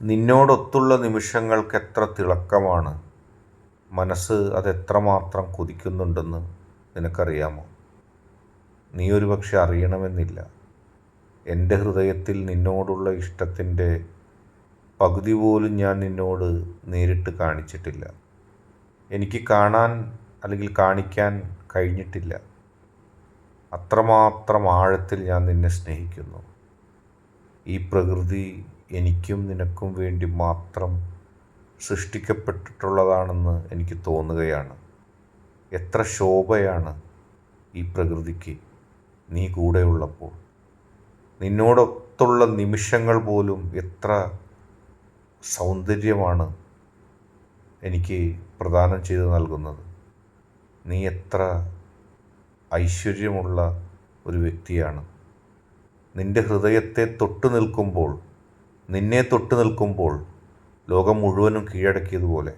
നിന്നോടൊത്തുള്ള നിമിഷങ്ങൾക്ക് എത്ര തിളക്കമാണ്. മനസ്സ് അതെത്രമാത്രം കൊതിക്കുന്നുണ്ടെന്ന് നിനക്കറിയാമോ? നീ ഒരുപക്ഷെ അറിയണമെന്നില്ല. എൻ്റെ ഹൃദയത്തിൽ നിന്നോടുള്ള ഇഷ്ടത്തിൻ്റെ പകുതി പോലും ഞാൻ നിന്നോട് നേരിട്ട് കാണിച്ചിട്ടില്ല. എനിക്ക് കാണാൻ അല്ലെങ്കിൽ കാണിക്കാൻ കഴിഞ്ഞിട്ടില്ല. അത്രമാത്രം ആഴത്തിൽ ഞാൻ നിന്നെ സ്നേഹിക്കുന്നു. ഈ പ്രകൃതി എനിക്കും നിനക്കും വേണ്ടി മാത്രം സൃഷ്ടിക്കപ്പെട്ടിട്ടുള്ളതാണെന്ന് എനിക്ക് തോന്നുകയാണ്. എത്ര ശോഭയാണ് ഈ പ്രകൃതിക്ക് നീ കൂടെയുള്ളപ്പോൾ. നിന്നോടൊത്തുള്ള നിമിഷങ്ങൾ പോലും എത്ര സൗന്ദര്യമാണ് എനിക്ക് പ്രദാനം ചെയ്തു നൽകുന്നത്. നീ എത്ര ഐശ്വര്യമുള്ള ഒരു വ്യക്തിയാണ്. നിൻ്റെ ഹൃദയത്തെ തൊട്ടു നിൽക്കുമ്പോൾ, നിന്നെ തൊട്ടു നിൽക്കുമ്പോൾ ലോകം മുഴുവനും കീഴടക്കിയതുപോലെ.